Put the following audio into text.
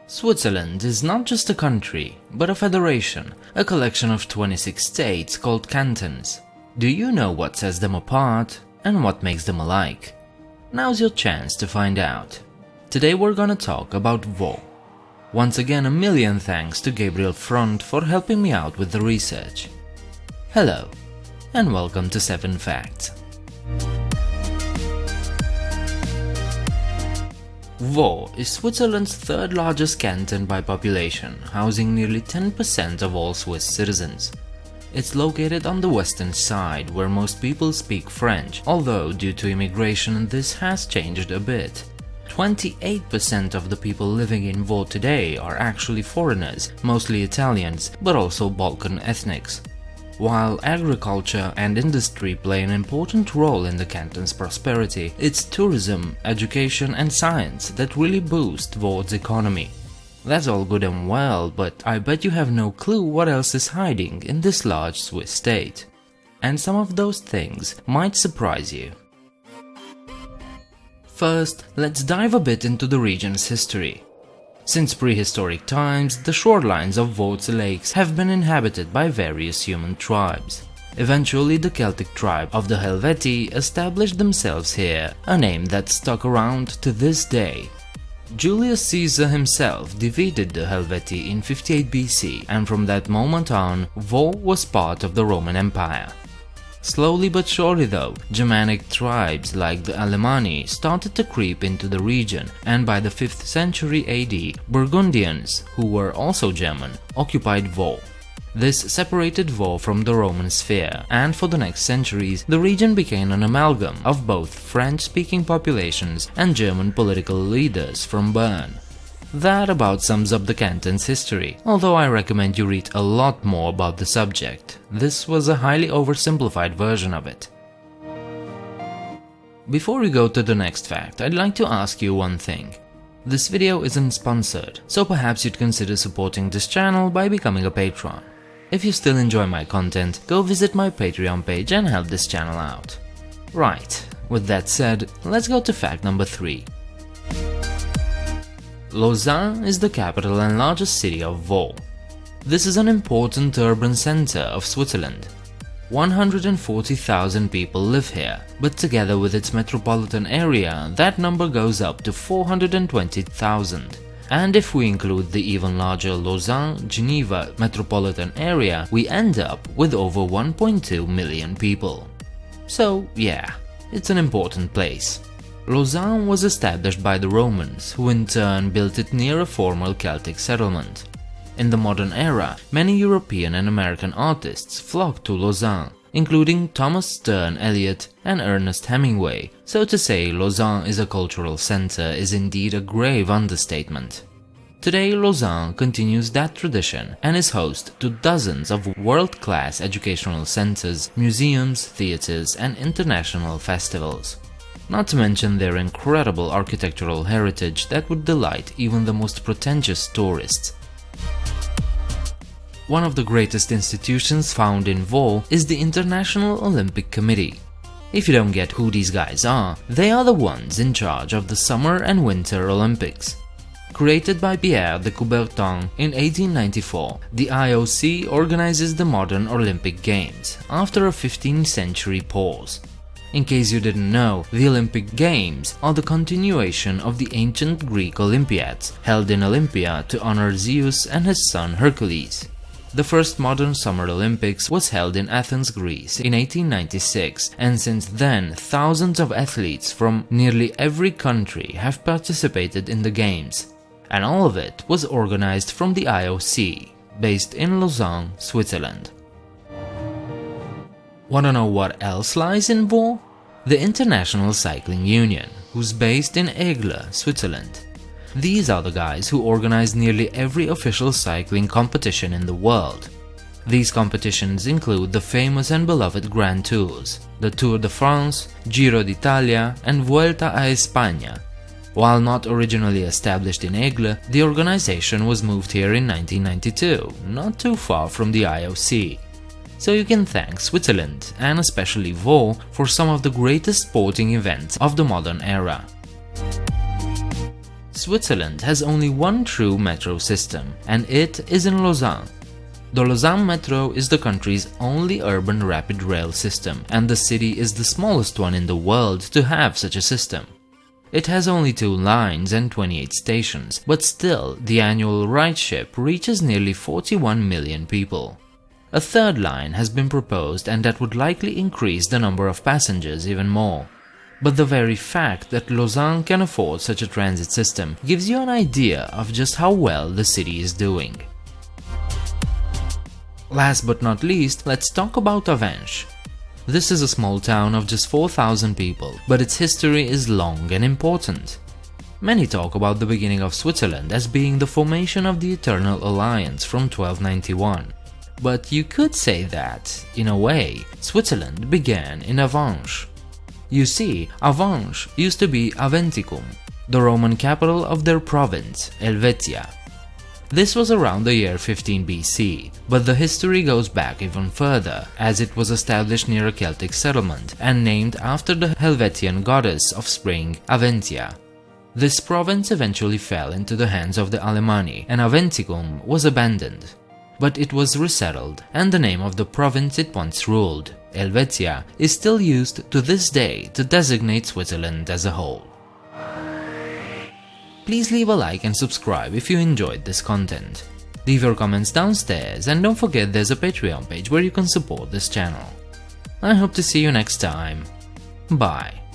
Switzerland is not just a country, but a federation, a collection of 26 states called cantons. Do you know what sets them apart and what makes them alike? Now's your chance to find out. Today we're gonna talk about Vaud. Once again, a million thanks to Gabriel Frund for helping me out with the research. Hello, and welcome to 7 Facts. Vaud is Switzerland's third largest canton by population, housing nearly 10% of all Swiss citizens. It's located on the western side, where most people speak French, although due to immigration this has changed a bit. 28% of the people living in Vaud today are actually foreigners, mostly Italians, but also Balkan ethnics. While agriculture and industry play an important role in the canton's prosperity, it's tourism, education and science that really boost Vaud's economy. That's all good and well, but I bet you have no clue what else is hiding in this large Swiss state. And some of those things might surprise you. First, let's dive a bit into the region's history. Since prehistoric times, the shorelines of Vaud's lakes have been inhabited by various human tribes. Eventually, the Celtic tribe of the Helvetii established themselves here, a name that stuck around to this day. Julius Caesar himself defeated the Helvetii in 58 BC, and from that moment on, Vaud was part of the Roman Empire. Slowly but surely though, Germanic tribes like the Alemanni started to creep into the region, and by the 5th century AD, Burgundians, who were also German, occupied Vaud. This separated Vaud from the Roman sphere, and for the next centuries the region became an amalgam of both French-speaking populations and German political leaders from Bern. That about sums up the canton's history, although I recommend you read a lot more about the subject. This was a highly oversimplified version of it. Before we go to the next fact, I'd like to ask you one thing. This video isn't sponsored, so perhaps you'd consider supporting this channel by becoming a patron. If you still enjoy my content, go visit my Patreon page and help this channel out. Right, with that said, let's go to fact number 3. Lausanne is the capital and largest city of Vaud. This is an important urban center of Switzerland. 140,000 people live here, but together with its metropolitan area, that number goes up to 420,000. And if we include the even larger Lausanne-Geneva metropolitan area, we end up with over 1.2 million people. So yeah, it's an important place. Lausanne was established by the Romans, who in turn built it near a former Celtic settlement. In the modern era, many European and American artists flocked to Lausanne, including Thomas Stern Eliot and Ernest Hemingway, so to say Lausanne is a cultural center is indeed a grave understatement. Today Lausanne continues that tradition and is host to dozens of world-class educational centers, museums, theaters and international festivals. Not to mention their incredible architectural heritage that would delight even the most pretentious tourists. One of the greatest institutions found in Vaud is the International Olympic Committee. If you don't get who these guys are, they are the ones in charge of the Summer and Winter Olympics. Created by Pierre de Coubertin in 1894, the IOC organizes the modern Olympic Games after a 15th century pause. In case you didn't know, the Olympic Games are the continuation of the ancient Greek Olympiads, held in Olympia to honor Zeus and his son Hercules. The first modern Summer Olympics was held in Athens, Greece in 1896, and since then thousands of athletes from nearly every country have participated in the Games. And all of it was organized from the IOC, based in Lausanne, Switzerland. Wanna know what else lies in Vaud? The International Cycling Union, who's based in Aigle, Switzerland. These are the guys who organize nearly every official cycling competition in the world. These competitions include the famous and beloved Grand Tours, the Tour de France, Giro d'Italia and Vuelta a España. While not originally established in Aigle, the organization was moved here in 1992, not too far from the IOC. So you can thank Switzerland, and especially Vaud, for some of the greatest sporting events of the modern era. Switzerland has only one true metro system, and it is in Lausanne. The Lausanne Metro is the country's only urban rapid rail system, and the city is the smallest one in the world to have such a system. It has only 2 lines and 28 stations, but still the annual ridership reaches nearly 41 million people. A 3rd line has been proposed, and that would likely increase the number of passengers even more. But the very fact that Lausanne can afford such a transit system gives you an idea of just how well the city is doing. Last but not least, let's talk about Avenches. This is a small town of just 4,000 people, but its history is long and important. Many talk about the beginning of Switzerland as being the formation of the Eternal Alliance from 1291. But you could say that, in a way, Switzerland began in Avenches. You see, Avenches used to be Aventicum, the Roman capital of their province, Helvetii. This was around the year 15 BC, but the history goes back even further, as it was established near a Celtic settlement and named after the Helvetian goddess of spring, Aventia. This province eventually fell into the hands of the Alemanni, and Aventicum was abandoned. But it was resettled, and the name of the province it once ruled, Helvetia, is still used to this day to designate Switzerland as a whole. Please leave a like and subscribe if you enjoyed this content. Leave your comments downstairs, and don't forget there's a Patreon page where you can support this channel. I hope to see you next time. Bye.